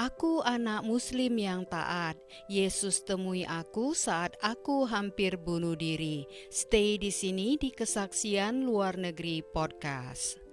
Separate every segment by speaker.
Speaker 1: Aku anak Muslim yang taat. Yesus temui aku saat aku hampir bunuh diri. Stay di sini di Kesaksian Luar Negeri Podcast.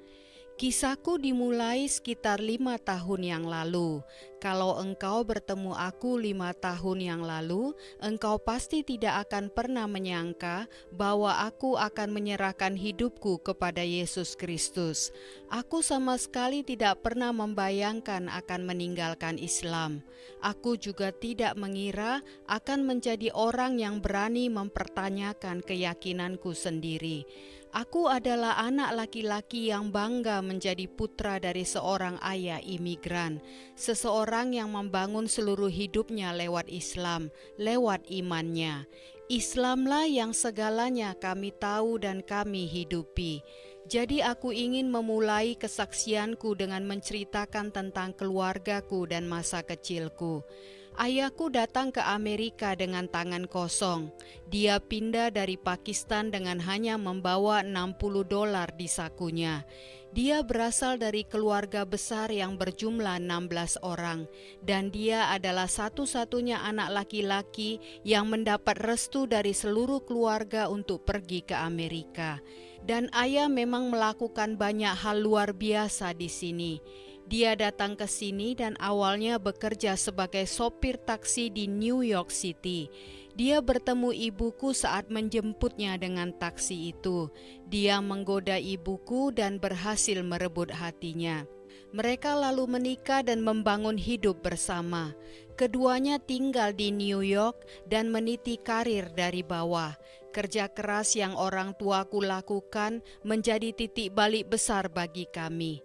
Speaker 1: Kisahku dimulai sekitar 5 tahun yang lalu. Kalau engkau bertemu aku 5 tahun yang lalu, engkau pasti tidak akan pernah menyangka bahwa aku akan menyerahkan hidupku kepada Yesus Kristus. Aku sama sekali tidak pernah membayangkan akan meninggalkan Islam. Aku juga tidak mengira akan menjadi orang yang berani mempertanyakan keyakinanku sendiri. Aku adalah anak laki-laki yang bangga menjadi putra dari seorang ayah imigran, seseorang yang membangun seluruh hidupnya lewat Islam, lewat imannya. Islamlah yang segalanya kami tahu dan kami hidupi. Jadi aku ingin memulai kesaksianku dengan menceritakan tentang keluargaku dan masa kecilku. Ayahku datang ke Amerika dengan tangan kosong. Dia pindah dari Pakistan dengan hanya membawa $60 di sakunya. Dia berasal dari keluarga besar yang berjumlah 16 orang, dan dia adalah satu-satunya anak laki-laki yang mendapat restu dari seluruh keluarga untuk pergi ke Amerika. Dan ayah memang melakukan banyak hal luar biasa di sini. Dia datang ke sini dan awalnya bekerja sebagai sopir taksi di New York City. Dia bertemu ibuku saat menjemputnya dengan taksi itu. Dia menggoda ibuku dan berhasil merebut hatinya. Mereka lalu menikah dan membangun hidup bersama. Keduanya tinggal di New York dan meniti karir dari bawah. Kerja keras yang orang tuaku lakukan menjadi titik balik besar bagi kami.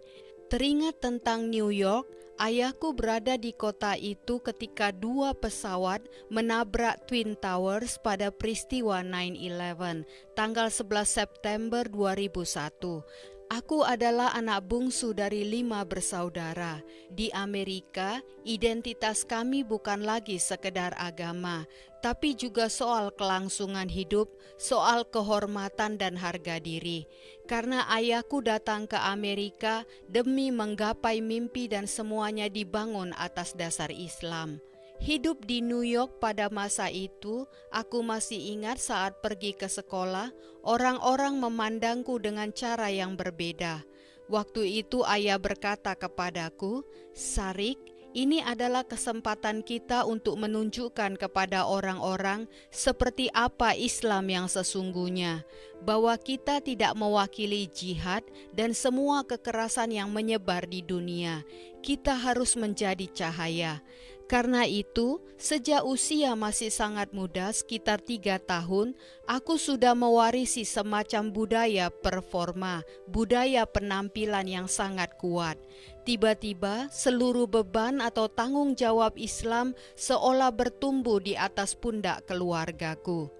Speaker 1: Teringat tentang New York, ayahku berada di kota itu ketika 2 pesawat menabrak Twin Towers pada peristiwa 9/11, tanggal 11 September 2001. Aku adalah anak bungsu dari 5 bersaudara. Di Amerika, identitas kami bukan lagi sekedar agama, tapi juga soal kelangsungan hidup, soal kehormatan dan harga diri. Karena ayahku datang ke Amerika demi menggapai mimpi dan semuanya dibangun atas dasar Islam. Hidup di New York pada masa itu, aku masih ingat saat pergi ke sekolah, orang-orang memandangku dengan cara yang berbeda. Waktu itu ayah berkata kepadaku, "Sarik, ini adalah kesempatan kita untuk menunjukkan kepada orang-orang seperti apa Islam yang sesungguhnya, bahwa kita tidak mewakili jihad dan semua kekerasan yang menyebar di dunia. Kita harus menjadi cahaya." Karena itu, sejak usia masih sangat muda, sekitar 3 tahun, aku sudah mewarisi semacam budaya performa, budaya penampilan yang sangat kuat. Tiba-tiba, seluruh beban atau tanggung jawab Islam seolah bertumbuh di atas pundak keluargaku.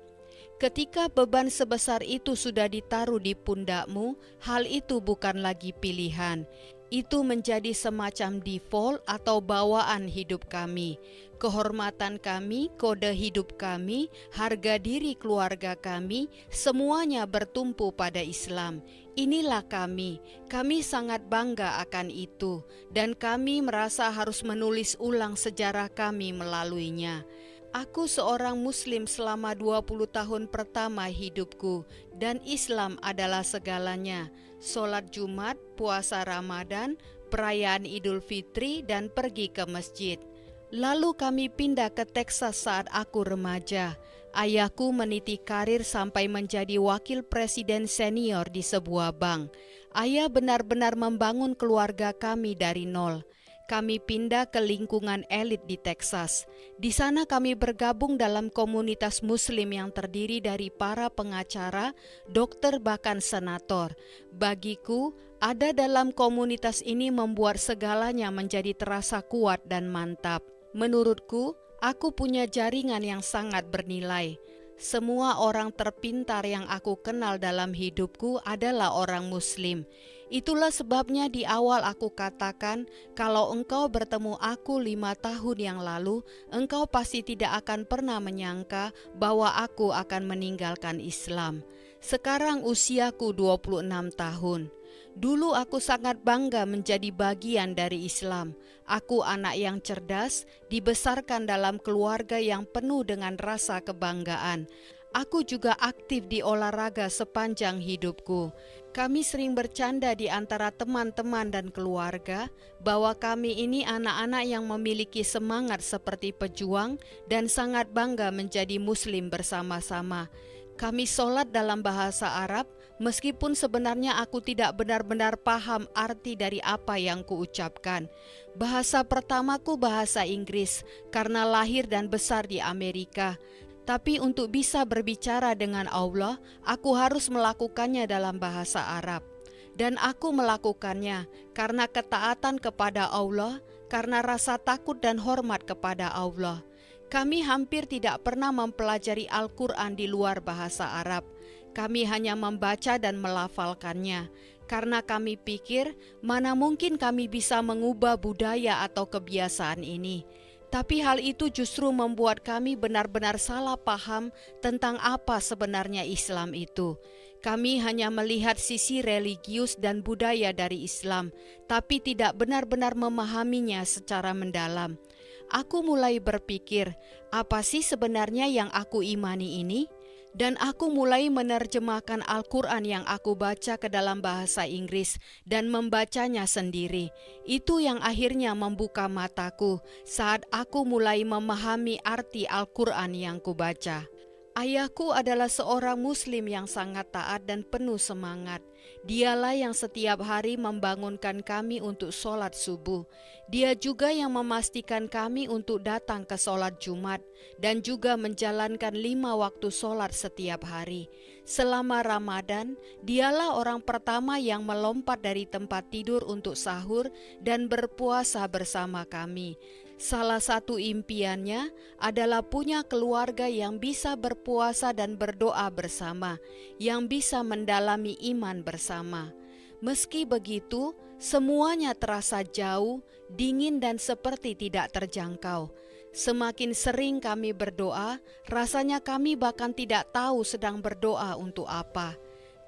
Speaker 1: Ketika beban sebesar itu sudah ditaruh di pundakmu, hal itu bukan lagi pilihan. Itu menjadi semacam default atau bawaan hidup kami. Kehormatan kami, kode hidup kami, harga diri keluarga kami, semuanya bertumpu pada Islam. Inilah kami sangat bangga akan itu, dan kami merasa harus menulis ulang sejarah kami melaluinya. Aku seorang Muslim selama 20 tahun pertama hidupku, dan Islam adalah segalanya. Sholat Jumat, puasa Ramadan, perayaan Idul Fitri, dan pergi ke masjid. Lalu kami pindah ke Texas saat aku remaja. Ayahku meniti karir sampai menjadi wakil presiden senior di sebuah bank. Ayah benar-benar membangun keluarga kami dari nol. Kami pindah ke lingkungan elit di Texas. Di sana kami bergabung dalam komunitas Muslim yang terdiri dari para pengacara, dokter, bahkan senator. Bagiku, ada dalam komunitas ini membuat segalanya menjadi terasa kuat dan mantap. Menurutku, aku punya jaringan yang sangat bernilai. Semua orang terpintar yang aku kenal dalam hidupku adalah orang Muslim. Itulah sebabnya di awal aku katakan, kalau engkau bertemu aku 5 tahun yang lalu, engkau pasti tidak akan pernah menyangka bahwa aku akan meninggalkan Islam. Sekarang usiaku 26 tahun. Dulu aku sangat bangga menjadi bagian dari Islam. Aku anak yang cerdas, dibesarkan dalam keluarga yang penuh dengan rasa kebanggaan. Aku juga aktif di olahraga sepanjang hidupku. Kami sering bercanda di antara teman-teman dan keluarga bahwa kami ini anak-anak yang memiliki semangat seperti pejuang dan sangat bangga menjadi Muslim bersama-sama. Kami sholat dalam bahasa Arab, meskipun sebenarnya aku tidak benar-benar paham arti dari apa yang kuucapkan. Bahasa pertamaku bahasa Inggris, karena lahir dan besar di Amerika. Tapi untuk bisa berbicara dengan Allah, aku harus melakukannya dalam bahasa Arab. Dan aku melakukannya karena ketaatan kepada Allah, karena rasa takut dan hormat kepada Allah. Kami hampir tidak pernah mempelajari Al-Quran di luar bahasa Arab. Kami hanya membaca dan melafalkannya, karena kami pikir mana mungkin kami bisa mengubah budaya atau kebiasaan ini. Tapi hal itu justru membuat kami benar-benar salah paham tentang apa sebenarnya Islam itu. Kami hanya melihat sisi religius dan budaya dari Islam, tapi tidak benar-benar memahaminya secara mendalam. Aku mulai berpikir, apa sih sebenarnya yang aku imani ini? Dan aku mulai menerjemahkan Al-Quran yang aku baca ke dalam bahasa Inggris dan membacanya sendiri. Itu yang akhirnya membuka mataku saat aku mulai memahami arti Al-Quran yang kubaca. Ayahku adalah seorang Muslim yang sangat taat dan penuh semangat. Dialah yang setiap hari membangunkan kami untuk sholat subuh. Dia juga yang memastikan kami untuk datang ke sholat Jumat dan juga menjalankan 5 waktu sholat setiap hari. Selama Ramadan, dialah orang pertama yang melompat dari tempat tidur untuk sahur dan berpuasa bersama kami. Salah satu impiannya adalah punya keluarga yang bisa berpuasa dan berdoa bersama, yang bisa mendalami iman bersama. Meski begitu, semuanya terasa jauh, dingin dan seperti tidak terjangkau. Semakin sering kami berdoa, rasanya kami bahkan tidak tahu sedang berdoa untuk apa.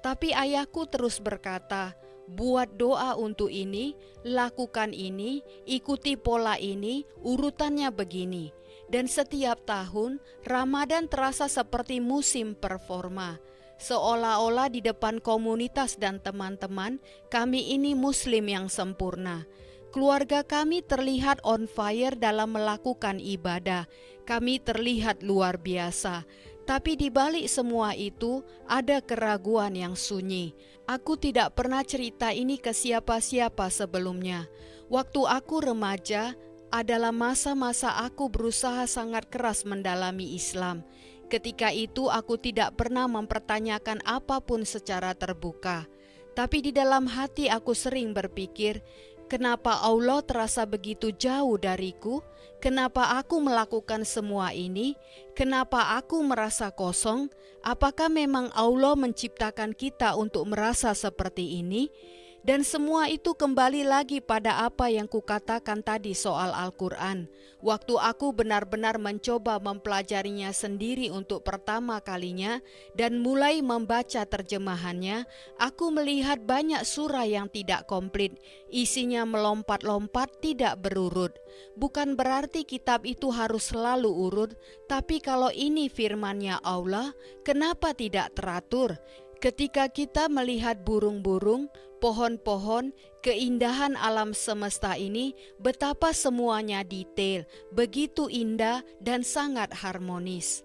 Speaker 1: Tapi ayahku terus berkata, buat doa untuk ini, lakukan ini, ikuti pola ini, urutannya begini. Dan setiap tahun, Ramadan terasa seperti musim performa. Seolah-olah di depan komunitas dan teman-teman, kami ini Muslim yang sempurna. Keluarga kami terlihat on fire dalam melakukan ibadah. Kami terlihat luar biasa. Tapi di balik semua itu ada keraguan yang sunyi. Aku tidak pernah cerita ini ke siapa-siapa sebelumnya. Waktu aku remaja adalah masa-masa aku berusaha sangat keras mendalami Islam. Ketika itu aku tidak pernah mempertanyakan apapun secara terbuka. Tapi di dalam hati aku sering berpikir, kenapa Allah terasa begitu jauh dariku? Kenapa aku melakukan semua ini? Kenapa aku merasa kosong? Apakah memang Allah menciptakan kita untuk merasa seperti ini? Dan semua itu kembali lagi pada apa yang kukatakan tadi soal Al-Quran. Waktu aku benar-benar mencoba mempelajarinya sendiri untuk pertama kalinya dan mulai membaca terjemahannya, aku melihat banyak surah yang tidak komplit, isinya melompat-lompat tidak berurut. Bukan berarti kitab itu harus selalu urut, tapi kalau ini firman-Nya Allah, kenapa tidak teratur? Ketika kita melihat burung-burung, pohon-pohon, keindahan alam semesta ini, betapa semuanya detail, begitu indah dan sangat harmonis.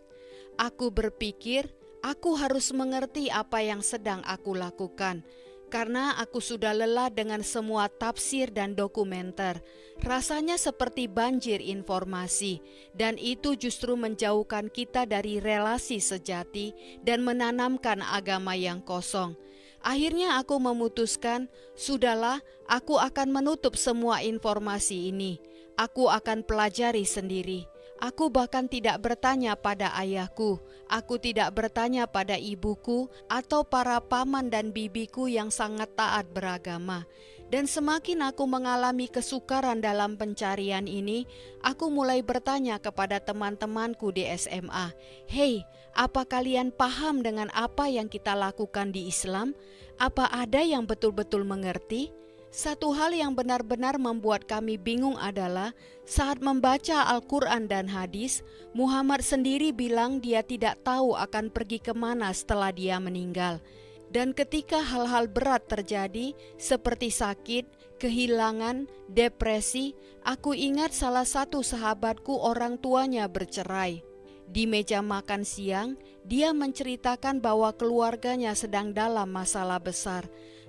Speaker 1: Aku berpikir, aku harus mengerti apa yang sedang aku lakukan, karena aku sudah lelah dengan semua tafsir dan dokumenter. Rasanya seperti banjir informasi, dan itu justru menjauhkan kita dari relasi sejati dan menanamkan agama yang kosong. Akhirnya aku memutuskan, sudahlah, aku akan menutup semua informasi ini. Aku akan pelajari sendiri. Aku bahkan tidak bertanya pada ayahku, aku tidak bertanya pada ibuku atau para paman dan bibiku yang sangat taat beragama. Dan semakin aku mengalami kesukaran dalam pencarian ini, aku mulai bertanya kepada teman-temanku di SMA, "Hei, apa kalian paham dengan apa yang kita lakukan di Islam? Apa ada yang betul-betul mengerti?" Satu hal yang benar-benar membuat kami bingung adalah saat membaca Al-Quran dan hadis, Muhammad sendiri bilang dia tidak tahu akan pergi kemana setelah dia meninggal. Dan ketika hal-hal berat terjadi seperti sakit, kehilangan, depresi, aku ingat salah satu sahabatku orang tuanya bercerai. Di meja makan siang, dia menceritakan bahwa keluarganya sedang dalam masalah besar.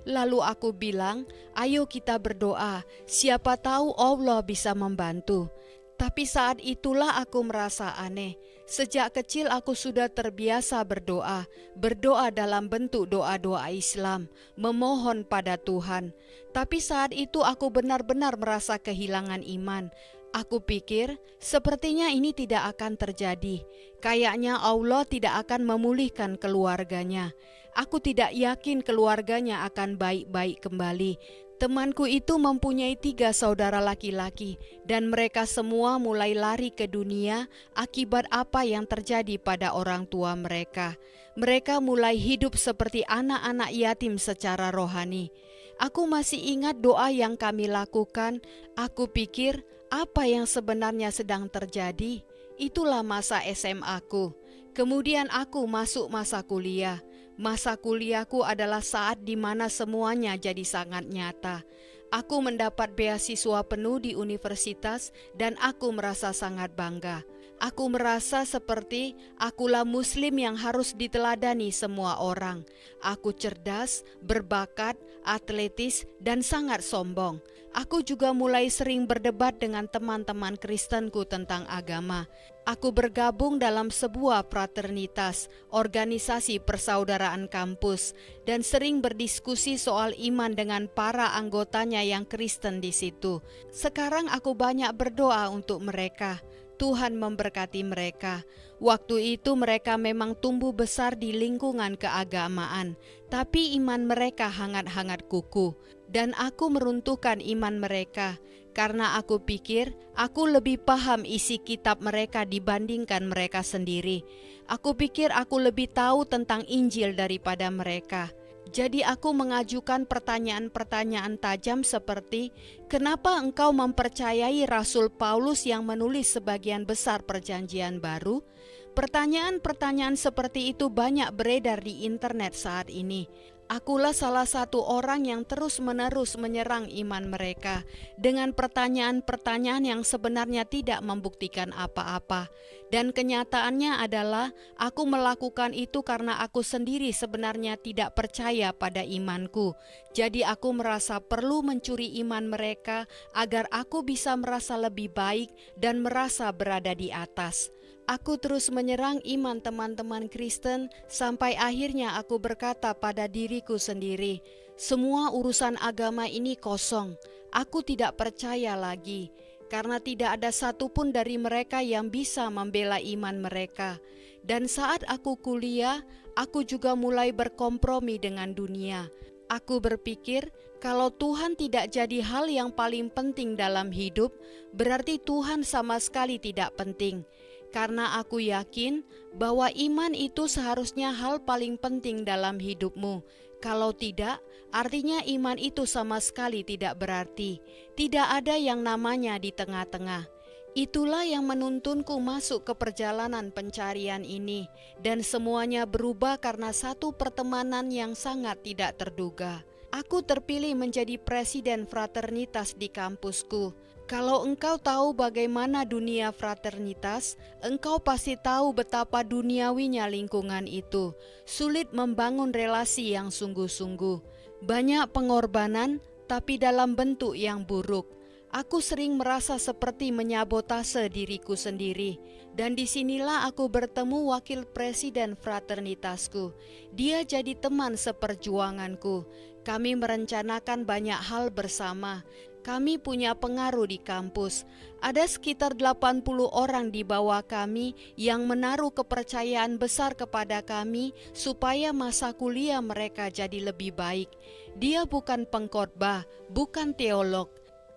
Speaker 1: Lalu aku bilang, "Ayo kita berdoa, siapa tahu Allah bisa membantu." Tapi saat itulah aku merasa aneh. Sejak kecil aku sudah terbiasa berdoa dalam bentuk doa-doa Islam, memohon pada Tuhan. Tapi saat itu aku benar-benar merasa kehilangan iman. Aku pikir sepertinya ini tidak akan terjadi. Kayaknya Allah tidak akan memulihkan keluarganya. Aku tidak yakin keluarganya akan baik-baik kembali. Temanku itu mempunyai 3 saudara laki-laki dan mereka semua mulai lari ke dunia akibat apa yang terjadi pada orang tua mereka. Mereka mulai hidup seperti anak-anak yatim secara rohani. Aku masih ingat doa yang kami lakukan. Aku pikir apa yang sebenarnya sedang terjadi? Itulah masa SMA-ku. Kemudian aku masuk masa kuliah. Masa kuliahku adalah saat di mana semuanya jadi sangat nyata. Aku mendapat beasiswa penuh di universitas dan aku merasa sangat bangga. Aku merasa seperti akulah muslim yang harus diteladani semua orang. Aku cerdas, berbakat, atletis, dan sangat sombong. Aku juga mulai sering berdebat dengan teman-teman Kristenku tentang agama. Aku bergabung dalam sebuah fraternitas, organisasi persaudaraan kampus, dan sering berdiskusi soal iman dengan para anggotanya yang Kristen di situ. Sekarang aku banyak berdoa untuk mereka. Tuhan memberkati mereka. Waktu itu mereka memang tumbuh besar di lingkungan keagamaan, tapi iman mereka hangat-hangat kukuh. Dan aku meruntuhkan iman mereka, karena aku pikir aku lebih paham isi kitab mereka dibandingkan mereka sendiri. Aku pikir aku lebih tahu tentang Injil daripada mereka. Jadi aku mengajukan pertanyaan-pertanyaan tajam seperti, kenapa engkau mempercayai Rasul Paulus yang menulis sebagian besar perjanjian baru? Pertanyaan-pertanyaan seperti itu banyak beredar di internet saat ini. Akulah salah satu orang yang terus-menerus menyerang iman mereka dengan pertanyaan-pertanyaan yang sebenarnya tidak membuktikan apa-apa. Dan kenyataannya adalah aku melakukan itu karena aku sendiri sebenarnya tidak percaya pada imanku. Jadi aku merasa perlu mencuri iman mereka agar aku bisa merasa lebih baik dan merasa berada di atas. Aku terus menyerang iman teman-teman Kristen sampai akhirnya aku berkata pada diriku sendiri, semua urusan agama ini kosong. Aku tidak percaya lagi, karena tidak ada satupun dari mereka yang bisa membela iman mereka. Dan saat aku kuliah, aku juga mulai berkompromi dengan dunia. Aku berpikir, kalau Tuhan tidak jadi hal yang paling penting dalam hidup, berarti Tuhan sama sekali tidak penting. Karena aku yakin bahwa iman itu seharusnya hal paling penting dalam hidupmu. Kalau tidak, artinya iman itu sama sekali tidak berarti. Tidak ada yang namanya di tengah-tengah. Itulah yang menuntunku masuk ke perjalanan pencarian ini. Dan semuanya berubah karena satu pertemanan yang sangat tidak terduga. Aku terpilih menjadi presiden fraternitas di kampusku. Kalau engkau tahu bagaimana dunia fraternitas, engkau pasti tahu betapa duniawinya lingkungan itu. Sulit membangun relasi yang sungguh-sungguh. Banyak pengorbanan, tapi dalam bentuk yang buruk. Aku sering merasa seperti menyabotase diriku sendiri. Dan disinilah aku bertemu wakil presiden fraternitasku. Dia jadi teman seperjuanganku. Kami merencanakan banyak hal bersama. Kami punya pengaruh di kampus. Ada sekitar 80 orang di bawah kami yang menaruh kepercayaan besar kepada kami supaya masa kuliah mereka jadi lebih baik. Dia bukan pengkhotbah, bukan teolog,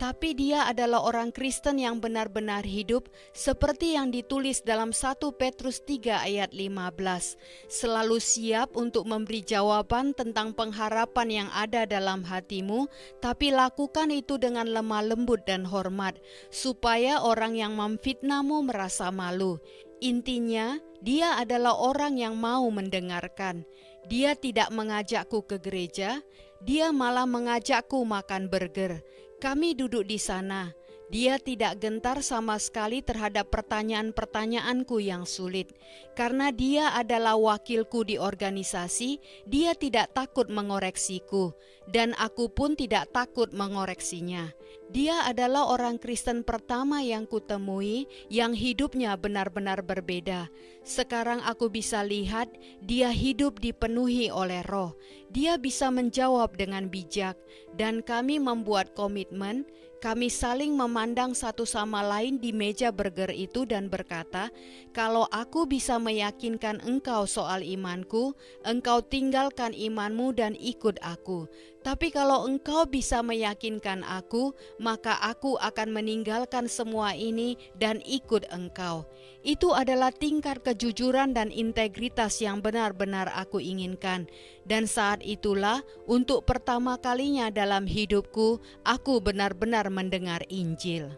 Speaker 1: tapi dia adalah orang Kristen yang benar-benar hidup seperti yang ditulis dalam 1 Petrus 3 ayat 15. Selalu siap untuk memberi jawaban tentang pengharapan yang ada dalam hatimu, tapi lakukan itu dengan lemah lembut dan hormat, supaya orang yang memfitnahmu merasa malu. Intinya, dia adalah orang yang mau mendengarkan. Dia tidak mengajakku ke gereja, dia malah mengajakku makan burger. Kami duduk di sana. Dia tidak gentar sama sekali terhadap pertanyaan-pertanyaanku yang sulit. Karena dia adalah wakilku di organisasi, dia tidak takut mengoreksiku, dan aku pun tidak takut mengoreksinya. Dia adalah orang Kristen pertama yang kutemui yang hidupnya benar-benar berbeda. Sekarang aku bisa lihat dia hidup dipenuhi oleh Roh. Dia bisa menjawab dengan bijak, dan kami membuat komitmen. Kami saling memandang satu sama lain di meja burger itu dan berkata, kalau aku bisa meyakinkan engkau soal imanku, engkau tinggalkan imanmu dan ikut aku. Tapi kalau engkau bisa meyakinkan aku, maka aku akan meninggalkan semua ini dan ikut engkau. Itu adalah tingkat kejujuran dan integritas yang benar-benar aku inginkan. Dan saat itulah, untuk pertama kalinya dalam hidupku, aku benar-benar mendengar Injil.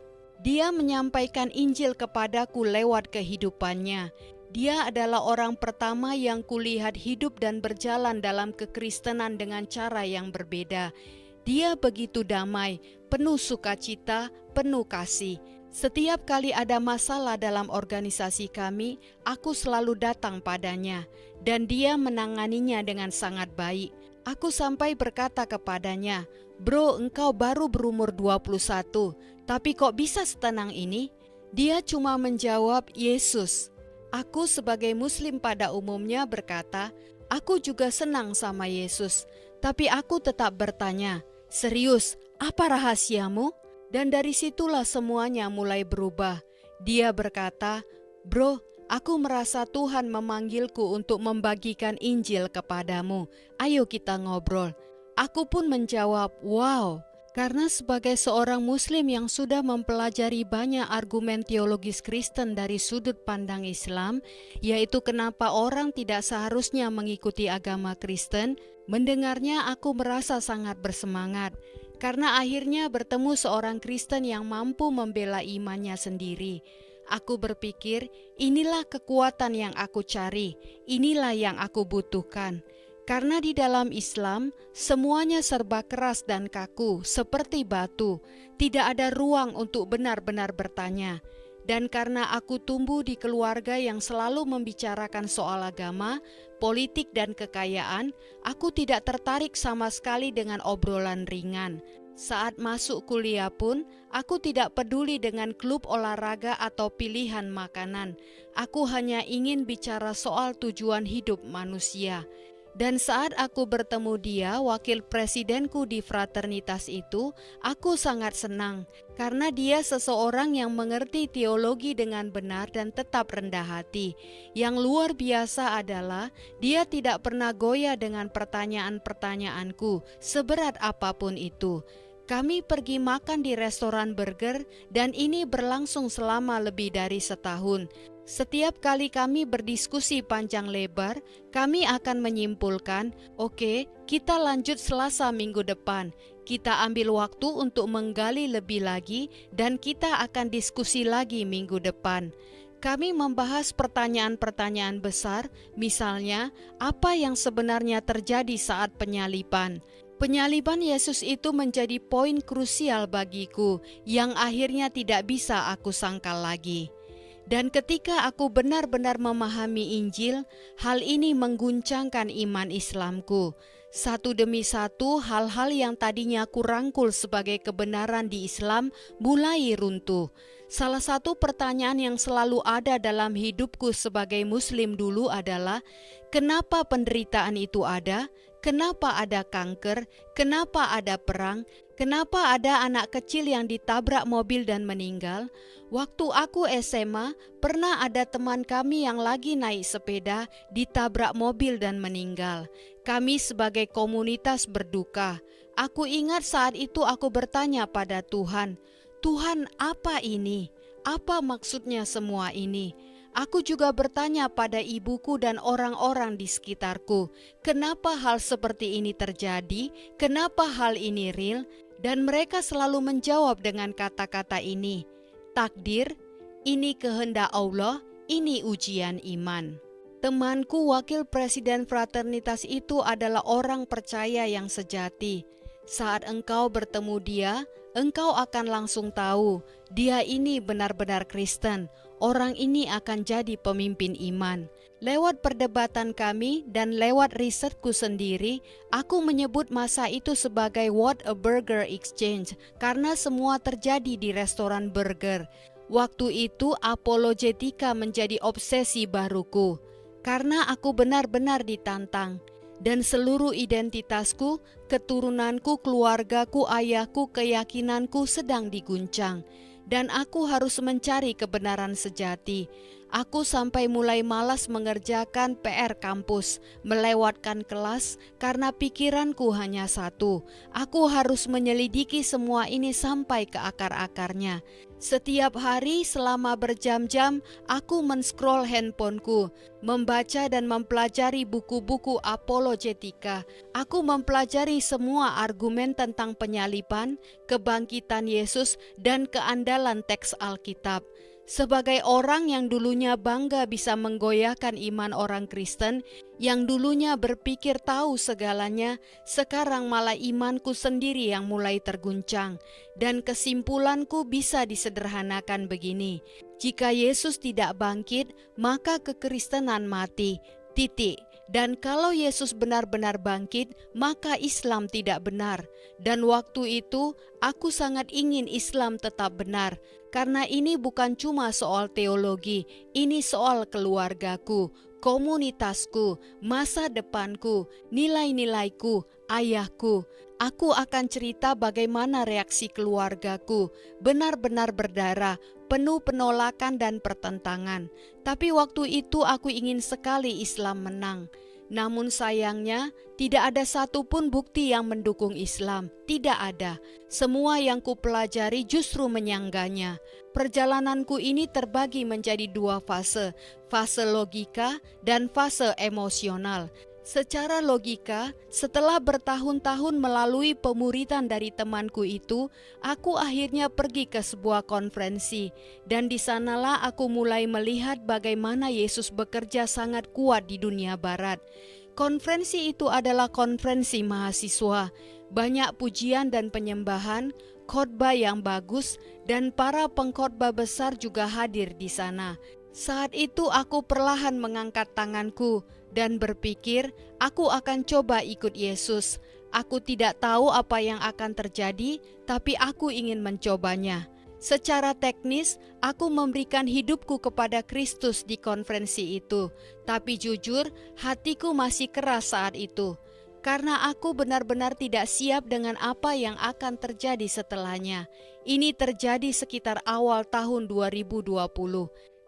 Speaker 1: Dia menyampaikan Injil kepadaku lewat kehidupannya. Dia adalah orang pertama yang kulihat hidup dan berjalan dalam kekristenan dengan cara yang berbeda. Dia begitu damai, penuh sukacita, penuh kasih. Setiap kali ada masalah dalam organisasi kami, aku selalu datang padanya, dan dia menanganinya dengan sangat baik. Aku sampai berkata kepadanya, "Bro, engkau baru berumur 21, tapi kok bisa setenang ini?" Dia cuma menjawab, "Yesus." Aku sebagai Muslim pada umumnya berkata, "Aku juga senang sama Yesus." Tapi aku tetap bertanya, "Serius, apa rahasiamu?" Dan dari situlah semuanya mulai berubah. Dia berkata, "Bro, aku merasa Tuhan memanggilku untuk membagikan Injil kepadamu. Ayo kita ngobrol." Aku pun menjawab, "Wow." Karena sebagai seorang Muslim yang sudah mempelajari banyak argumen teologis Kristen dari sudut pandang Islam, yaitu kenapa orang tidak seharusnya mengikuti agama Kristen, mendengarnya aku merasa sangat bersemangat. Karena akhirnya bertemu seorang Kristen yang mampu membela imannya sendiri. Aku berpikir, inilah kekuatan yang aku cari, inilah yang aku butuhkan. Karena di dalam Islam, semuanya serba keras dan kaku, seperti batu. Tidak ada ruang untuk benar-benar bertanya. Dan karena aku tumbuh di keluarga yang selalu membicarakan soal agama, politik dan kekayaan, aku tidak tertarik sama sekali dengan obrolan ringan. Saat masuk kuliah pun, aku tidak peduli dengan klub olahraga atau pilihan makanan. Aku hanya ingin bicara soal tujuan hidup manusia. Dan saat aku bertemu dia, wakil presidenku di fraternitas itu, aku sangat senang karena dia seseorang yang mengerti teologi dengan benar dan tetap rendah hati. Yang luar biasa adalah dia tidak pernah goyah dengan pertanyaan-pertanyaanku, seberat apapun itu. Kami pergi makan di restoran burger dan ini berlangsung selama lebih dari setahun. Setiap kali kami berdiskusi panjang lebar, kami akan menyimpulkan, oke, kita lanjut Selasa minggu depan. Kita ambil waktu untuk menggali lebih lagi dan kita akan diskusi lagi minggu depan. Kami membahas pertanyaan-pertanyaan besar, misalnya, apa yang sebenarnya terjadi saat penyaliban? Penyaliban Yesus itu menjadi poin krusial bagiku yang akhirnya tidak bisa aku sangkal lagi. Dan ketika aku benar-benar memahami Injil, hal ini mengguncangkan iman Islamku. Satu demi satu, hal-hal yang tadinya aku rangkul sebagai kebenaran di Islam mulai runtuh. Salah satu pertanyaan yang selalu ada dalam hidupku sebagai Muslim dulu adalah, kenapa penderitaan itu ada? Kenapa ada kanker? Kenapa ada perang? Kenapa ada anak kecil yang ditabrak mobil dan meninggal? Waktu aku SMA, pernah ada teman kami yang lagi naik sepeda ditabrak mobil dan meninggal. Kami sebagai komunitas berduka. Aku ingat saat itu aku bertanya pada Tuhan, "Tuhan, apa ini? Apa maksudnya semua ini?" Aku juga bertanya pada ibuku dan orang-orang di sekitarku, kenapa hal seperti ini terjadi? Kenapa hal ini real? Dan mereka selalu menjawab dengan kata-kata ini, takdir, ini kehendak Allah, ini ujian iman. Temanku wakil presiden fraternitas itu adalah orang percaya yang sejati. Saat engkau bertemu dia, engkau akan langsung tahu, dia ini benar-benar Kristen. Orang ini akan jadi pemimpin iman. Lewat perdebatan kami dan lewat risetku sendiri, aku menyebut masa itu sebagai What a Burger Exchange karena semua terjadi di restoran burger. Waktu itu apologetika menjadi obsesi baruku karena aku benar-benar ditantang. Dan seluruh identitasku, keturunanku, keluargaku, ayahku, keyakinanku sedang diguncang. Dan aku harus mencari kebenaran sejati. Aku sampai mulai malas mengerjakan PR kampus, melewatkan kelas karena pikiranku hanya satu. Aku harus menyelidiki semua ini sampai ke akar-akarnya. Setiap hari selama berjam-jam, aku men-scroll handphoneku, membaca dan mempelajari buku-buku apologetika. Aku mempelajari semua argumen tentang penyaliban, kebangkitan Yesus, dan keandalan teks Alkitab. Sebagai orang yang dulunya bangga bisa menggoyahkan iman orang Kristen, yang dulunya berpikir tahu segalanya, sekarang malah imanku sendiri yang mulai terguncang. Dan kesimpulanku bisa disederhanakan begini, jika Yesus tidak bangkit, maka kekristenan mati, titik. Dan kalau Yesus benar-benar bangkit, maka Islam tidak benar. Dan waktu itu, aku sangat ingin Islam tetap benar. Karena ini bukan cuma soal teologi, ini soal keluargaku, komunitasku, masa depanku, nilai-nilaiku, ayahku. Aku akan cerita bagaimana reaksi keluargaku, benar-benar berdarah, penuh penolakan dan pertentangan. Tapi waktu itu aku ingin sekali Islam menang. Namun sayangnya tidak ada satupun bukti yang mendukung Islam, tidak ada. Semua yang kupelajari justru menyangganya. Perjalananku ini terbagi menjadi dua fase, fase logika dan fase emosional. Secara logika, setelah bertahun-tahun melalui pemuridan dari temanku itu, aku akhirnya pergi ke sebuah konferensi. Dan di sanalah aku mulai melihat bagaimana Yesus bekerja sangat kuat di dunia barat. Konferensi itu adalah konferensi mahasiswa. Banyak pujian dan penyembahan, khotbah yang bagus, dan para pengkhotbah besar juga hadir di sana. Saat itu aku perlahan mengangkat tanganku dan berpikir, aku akan coba ikut Yesus. Aku tidak tahu apa yang akan terjadi, tapi aku ingin mencobanya. Secara teknis, aku memberikan hidupku kepada Kristus di konferensi itu. Tapi jujur, hatiku masih keras saat itu. Karena aku benar-benar tidak siap dengan apa yang akan terjadi setelahnya. Ini terjadi sekitar awal tahun 2020.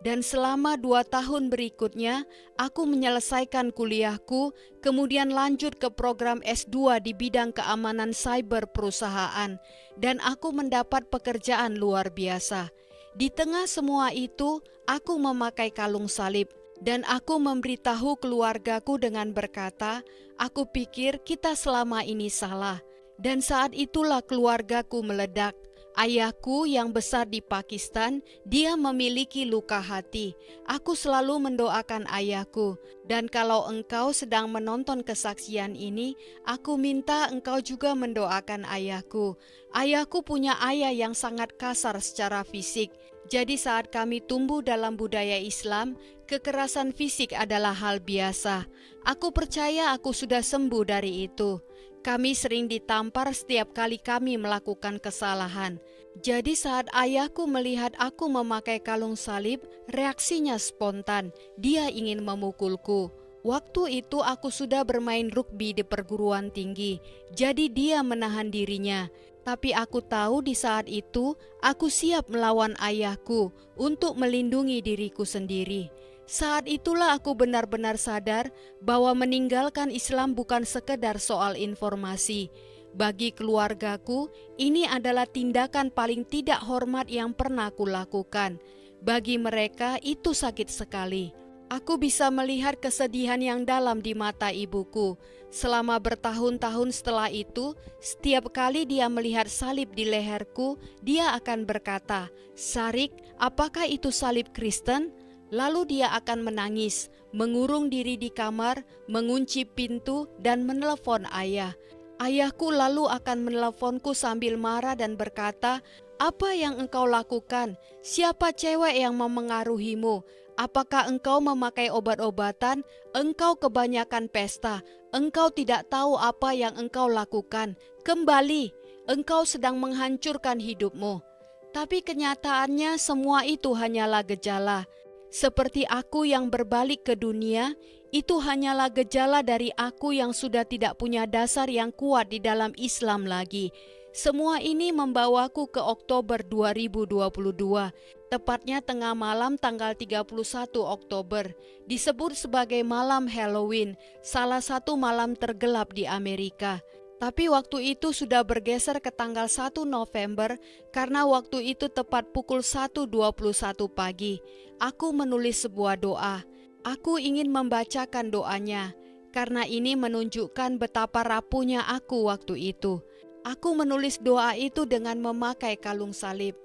Speaker 1: Dan selama 2 tahun berikutnya, aku menyelesaikan kuliahku, kemudian lanjut ke program S2 di bidang keamanan cyber perusahaan, dan aku mendapat pekerjaan luar biasa. Di tengah semua itu, aku memakai kalung salib, dan aku memberitahu keluargaku dengan berkata, aku pikir kita selama ini salah. Dan saat itulah keluargaku meledak. Ayahku yang besar di Pakistan, dia memiliki luka hati. Aku selalu mendoakan ayahku. Dan kalau engkau sedang menonton kesaksian ini, aku minta engkau juga mendoakan ayahku. Ayahku punya ayah yang sangat kasar secara fisik. Jadi saat kami tumbuh dalam budaya Islam, kekerasan fisik adalah hal biasa. Aku percaya aku sudah sembuh dari itu. Kami sering ditampar setiap kali kami melakukan kesalahan. Jadi saat ayahku melihat aku memakai kalung salib, reaksinya spontan. Dia ingin memukulku. Waktu itu aku sudah bermain rugby di perguruan tinggi. Jadi dia menahan dirinya. Tapi aku tahu di saat itu aku siap melawan ayahku untuk melindungi diriku sendiri. Saat itulah aku benar-benar sadar bahwa meninggalkan Islam bukan sekedar soal informasi. Bagi keluargaku, ini adalah tindakan paling tidak hormat yang pernah kulakukan. Bagi mereka itu sakit sekali. Aku bisa melihat kesedihan yang dalam di mata ibuku. Selama bertahun-tahun setelah itu, setiap kali dia melihat salib di leherku, dia akan berkata, "Sarik, apakah itu salib Kristen?" Lalu dia akan menangis, mengurung diri di kamar, mengunci pintu, dan menelepon ayah. Ayahku lalu akan meneleponku sambil marah dan berkata, "Apa yang engkau lakukan? Siapa cewek yang memengaruhimu? Apakah engkau memakai obat-obatan? Engkau kebanyakan pesta. Engkau tidak tahu apa yang engkau lakukan. Kembali, engkau sedang menghancurkan hidupmu." Tapi kenyataannya semua itu hanyalah gejala. Seperti aku yang berbalik ke dunia, itu hanyalah gejala dari aku yang sudah tidak punya dasar yang kuat di dalam Islam lagi. Semua ini membawaku ke Oktober 2022, tepatnya tengah malam tanggal 31 Oktober, disebut sebagai malam Halloween, salah satu malam tergelap di Amerika. Tapi waktu itu sudah bergeser ke tanggal 1 November karena waktu itu tepat pukul 1.21 pagi. Aku menulis sebuah doa. Aku ingin membacakan doanya karena ini menunjukkan betapa rapuhnya aku waktu itu. Aku menulis doa itu dengan memakai kalung salib.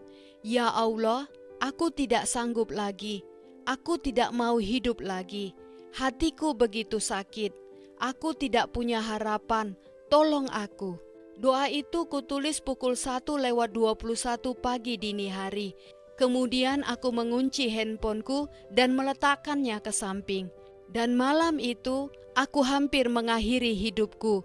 Speaker 1: Ya Allah, aku tidak sanggup lagi. Aku tidak mau hidup lagi. Hatiku begitu sakit. Aku tidak punya harapan. Tolong aku. Doa itu kutulis pukul 1:21 pagi dini hari. Kemudian aku mengunci handphoneku dan meletakkannya ke samping. Dan malam itu aku hampir mengakhiri hidupku.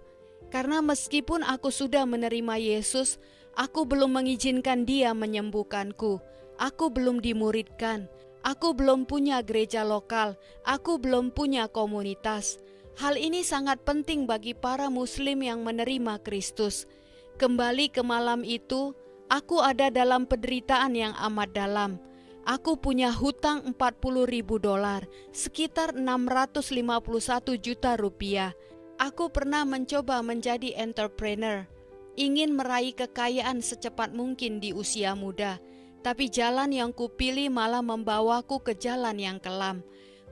Speaker 1: Karena meskipun aku sudah menerima Yesus, aku belum mengizinkan Dia menyembuhkanku. Aku belum dimuridkan. Aku belum punya gereja lokal. Aku belum punya komunitas. Hal ini sangat penting bagi para muslim yang menerima Kristus. Kembali ke malam itu, aku ada dalam penderitaan yang amat dalam. Aku punya hutang $40.000, sekitar 651 juta rupiah. Aku pernah mencoba menjadi entrepreneur, ingin meraih kekayaan secepat mungkin di usia muda. Tapi jalan yang kupilih malah membawaku ke jalan yang kelam.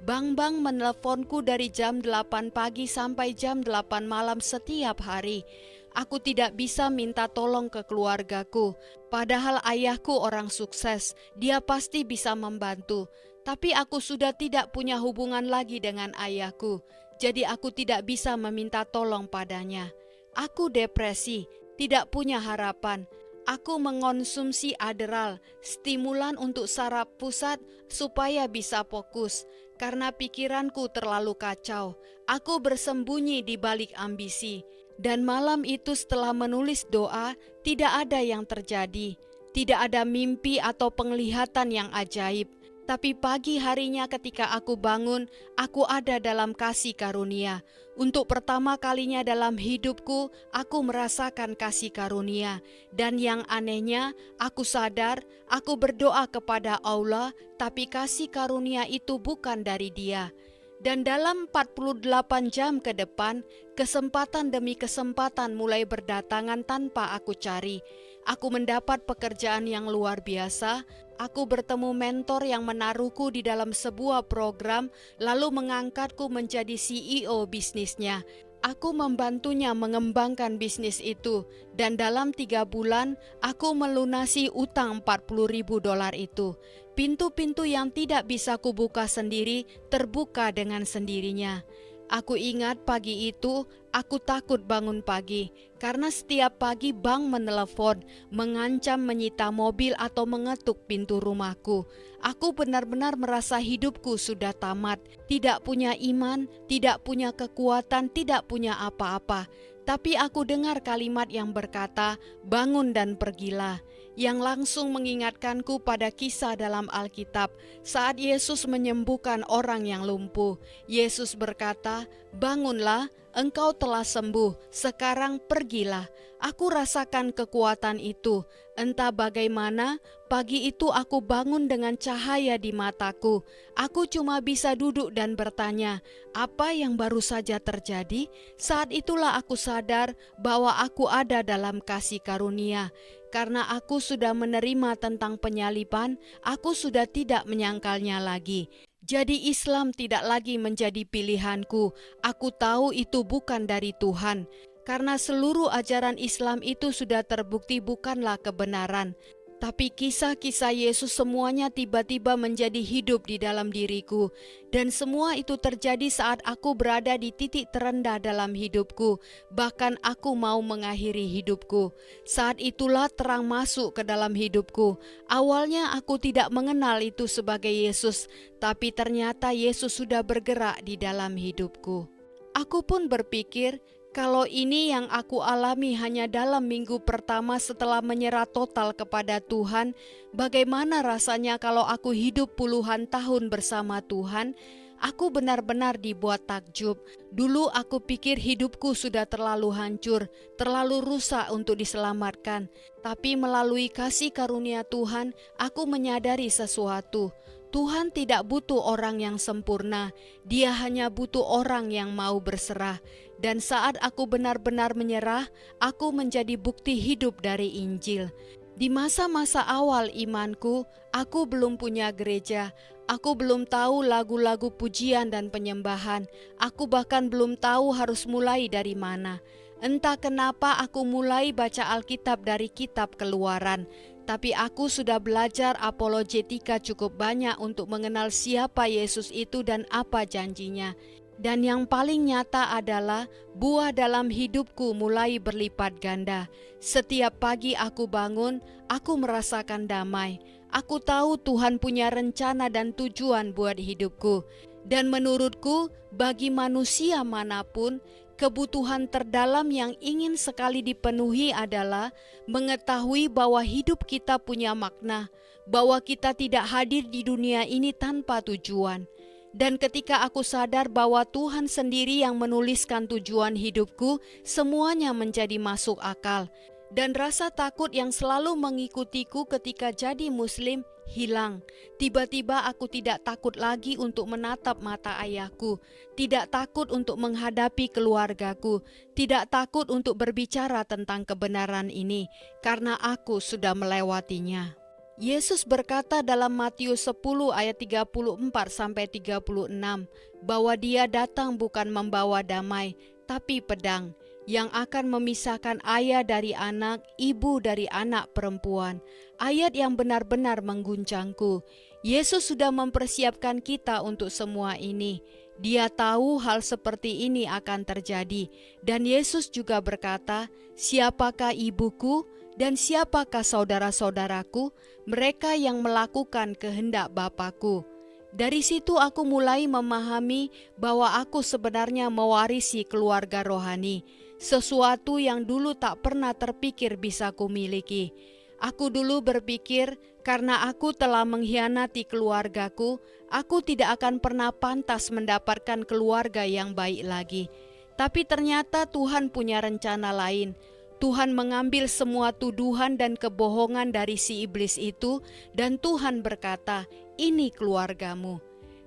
Speaker 1: Bank-bank meneleponku dari jam 8 pagi sampai jam 8 malam setiap hari. Aku tidak bisa minta tolong ke keluargaku. Padahal ayahku orang sukses, dia pasti bisa membantu. Tapi aku sudah tidak punya hubungan lagi dengan ayahku. Jadi aku tidak bisa meminta tolong padanya. Aku depresi, tidak punya harapan. Aku mengonsumsi Adderall, stimulan untuk saraf pusat supaya bisa fokus. Karena pikiranku terlalu kacau, aku bersembunyi di balik ambisi. Dan malam itu setelah menulis doa, tidak ada yang terjadi. Tidak ada mimpi atau penglihatan yang ajaib. Tapi pagi harinya ketika aku bangun, aku ada dalam kasih karunia. Untuk pertama kalinya dalam hidupku, aku merasakan kasih karunia. Dan yang anehnya, aku sadar, aku berdoa kepada Allah, tapi kasih karunia itu bukan dari Dia. Dan dalam 48 jam ke depan, kesempatan demi kesempatan mulai berdatangan tanpa aku cari. Aku mendapat pekerjaan yang luar biasa. Aku bertemu mentor yang menaruhku di dalam sebuah program, lalu mengangkatku menjadi CEO bisnisnya. Aku membantunya mengembangkan bisnis itu, dan dalam 3 bulan, aku melunasi utang $40.000 itu. Pintu-pintu yang tidak bisa kubuka sendiri, terbuka dengan sendirinya. Aku ingat pagi itu, aku takut bangun pagi, karena setiap pagi bank menelepon, mengancam menyita mobil atau mengetuk pintu rumahku. Aku benar-benar merasa hidupku sudah tamat, tidak punya iman, tidak punya kekuatan, tidak punya apa-apa. Tapi aku dengar kalimat yang berkata, bangun dan pergilah. yang langsung mengingatkanku pada kisah dalam Alkitab saat Yesus menyembuhkan orang yang lumpuh. Yesus berkata, "Bangunlah, engkau telah sembuh, sekarang pergilah." Aku rasakan kekuatan itu. Entah bagaimana, pagi itu aku bangun dengan cahaya di mataku. Aku cuma bisa duduk dan bertanya, apa yang baru saja terjadi? Saat itulah aku sadar bahwa aku ada dalam kasih karunia. Karena aku sudah menerima tentang penyaliban, aku sudah tidak menyangkalnya lagi. Jadi Islam tidak lagi menjadi pilihanku. Aku tahu itu bukan dari Tuhan. Karena seluruh ajaran Islam itu sudah terbukti bukanlah kebenaran. Tapi kisah-kisah Yesus semuanya tiba-tiba menjadi hidup di dalam diriku. Dan semua itu terjadi saat aku berada di titik terendah dalam hidupku. Bahkan aku mau mengakhiri hidupku. Saat itulah terang masuk ke dalam hidupku. Awalnya aku tidak mengenal itu sebagai Yesus. Tapi ternyata Yesus sudah bergerak di dalam hidupku. Aku pun berpikir, kalau ini yang aku alami hanya dalam minggu pertama setelah menyerah total kepada Tuhan, bagaimana rasanya kalau aku hidup puluhan tahun bersama Tuhan? Aku benar-benar dibuat takjub. Dulu aku pikir hidupku sudah terlalu hancur, terlalu rusak untuk diselamatkan. Tapi melalui kasih karunia Tuhan, aku menyadari sesuatu. Tuhan tidak butuh orang yang sempurna, Dia hanya butuh orang yang mau berserah. Dan saat aku benar-benar menyerah, aku menjadi bukti hidup dari Injil. Di masa-masa awal imanku, aku belum punya gereja. Aku belum tahu lagu-lagu pujian dan penyembahan. Aku bahkan belum tahu harus mulai dari mana. Entah kenapa aku mulai baca Alkitab dari kitab Keluaran. Tapi aku sudah belajar apologetika cukup banyak untuk mengenal siapa Yesus itu dan apa janjinya. Dan yang paling nyata adalah buah dalam hidupku mulai berlipat ganda. Setiap pagi aku bangun, aku merasakan damai. Aku tahu Tuhan punya rencana dan tujuan buat hidupku. Dan menurutku, bagi manusia manapun, kebutuhan terdalam yang ingin sekali dipenuhi adalah mengetahui bahwa hidup kita punya makna, bahwa kita tidak hadir di dunia ini tanpa tujuan. Dan ketika aku sadar bahwa Tuhan sendiri yang menuliskan tujuan hidupku, semuanya menjadi masuk akal. Dan rasa takut yang selalu mengikutiku ketika jadi Muslim hilang. Tiba-tiba aku tidak takut lagi untuk menatap mata ayahku, tidak takut untuk menghadapi keluargaku, tidak takut untuk berbicara tentang kebenaran ini, karena aku sudah melewatinya. Yesus berkata dalam Matius 10 ayat 34-36 bahwa Dia datang bukan membawa damai, tapi pedang, yang akan memisahkan ayah dari anak, ibu dari anak perempuan. Ayat yang benar-benar mengguncangku. Yesus sudah mempersiapkan kita untuk semua ini. Dia tahu hal seperti ini akan terjadi. Dan Yesus juga berkata, "Siapakah ibuku dan siapakah saudara-saudaraku? Mereka yang melakukan kehendak Bapa-Ku." Dari situ aku mulai memahami bahwa aku sebenarnya mewarisi keluarga rohani, sesuatu yang dulu tak pernah terpikir bisa kumiliki. Aku dulu berpikir karena aku telah mengkhianati keluargaku, aku tidak akan pernah pantas mendapatkan keluarga yang baik lagi. Tapi ternyata Tuhan punya rencana lain. Tuhan mengambil semua tuduhan dan kebohongan dari si iblis itu, dan Tuhan berkata, "Ini keluargamu."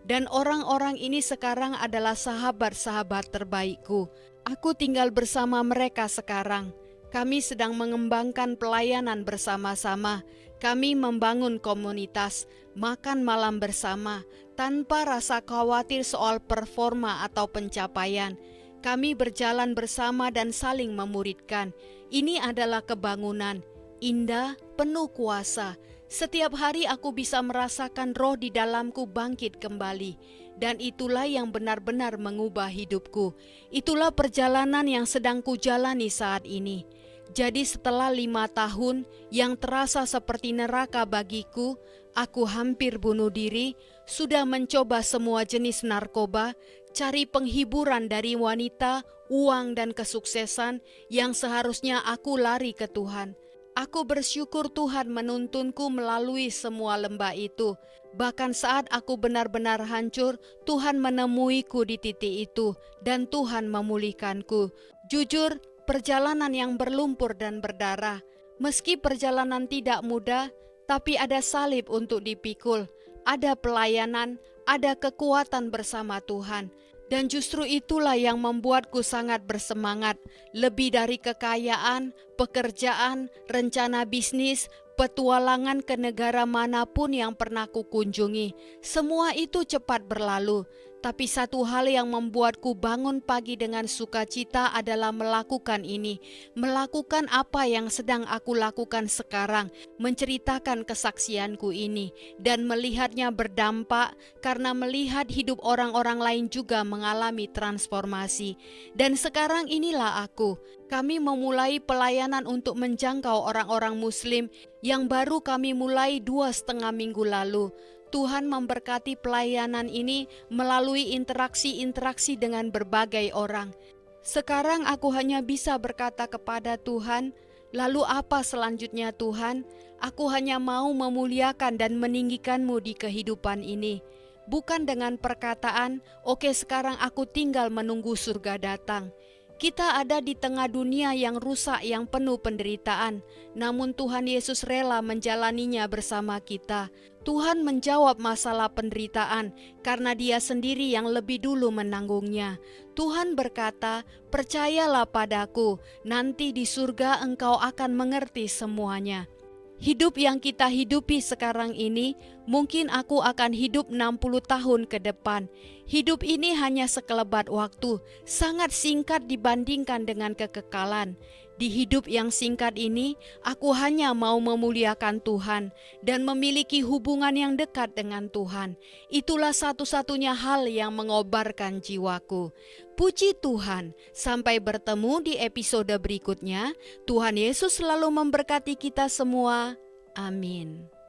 Speaker 1: Dan orang-orang ini sekarang adalah sahabat-sahabat terbaikku. Aku tinggal bersama mereka sekarang. Kami sedang mengembangkan pelayanan bersama-sama. Kami membangun komunitas, makan malam bersama, tanpa rasa khawatir soal performa atau pencapaian. Kami berjalan bersama dan saling memuridkan. Ini adalah kebangunan, indah, penuh kuasa. Setiap hari aku bisa merasakan roh di dalamku bangkit kembali. Dan itulah yang benar-benar mengubah hidupku. Itulah perjalanan yang sedang kujalani saat ini. Jadi setelah 5 tahun yang terasa seperti neraka bagiku, aku hampir bunuh diri, sudah mencoba semua jenis narkoba, cari penghiburan dari wanita, uang dan kesuksesan yang seharusnya aku lari ke Tuhan. Aku bersyukur Tuhan menuntunku melalui semua lembah itu. Bahkan saat aku benar-benar hancur, Tuhan menemuiku di titik itu dan Tuhan memulihkanku. Jujur, perjalanan yang berlumpur dan berdarah. Meski perjalanan tidak mudah, tapi ada salib untuk dipikul. Ada pelayanan, ada kekuatan bersama Tuhan. Dan justru itulah yang membuatku sangat bersemangat. Lebih dari kekayaan, pekerjaan, rencana bisnis, petualangan ke negara manapun yang pernah kukunjungi. Semua itu cepat berlalu. Tapi satu hal yang membuatku bangun pagi dengan sukacita adalah melakukan ini. Melakukan apa yang sedang aku lakukan sekarang. Menceritakan kesaksianku ini. Dan melihatnya berdampak karena melihat hidup orang-orang lain juga mengalami transformasi. Dan sekarang inilah aku. Kami memulai pelayanan untuk menjangkau orang-orang Muslim yang baru kami mulai 2,5 minggu lalu. Tuhan memberkati pelayanan ini melalui interaksi-interaksi dengan berbagai orang. Sekarang aku hanya bisa berkata kepada Tuhan, lalu apa selanjutnya Tuhan? Aku hanya mau memuliakan dan meninggikan-Mu di kehidupan ini. Bukan dengan perkataan, oke sekarang aku tinggal menunggu surga datang. Kita ada di tengah dunia yang rusak, yang penuh penderitaan. Namun Tuhan Yesus rela menjalaninya bersama kita. Tuhan menjawab masalah penderitaan karena Dia sendiri yang lebih dulu menanggungnya. Tuhan berkata, percayalah padaku, nanti di surga engkau akan mengerti semuanya. Hidup yang kita hidupi sekarang ini, mungkin aku akan hidup 60 tahun ke depan. Hidup ini hanya sekelebat waktu, sangat singkat dibandingkan dengan kekekalan. Di hidup yang singkat ini, aku hanya mau memuliakan Tuhan dan memiliki hubungan yang dekat dengan Tuhan. Itulah satu-satunya hal yang mengobarkan jiwaku. Puji Tuhan, sampai bertemu di episode berikutnya. Tuhan Yesus selalu memberkati kita semua. Amin.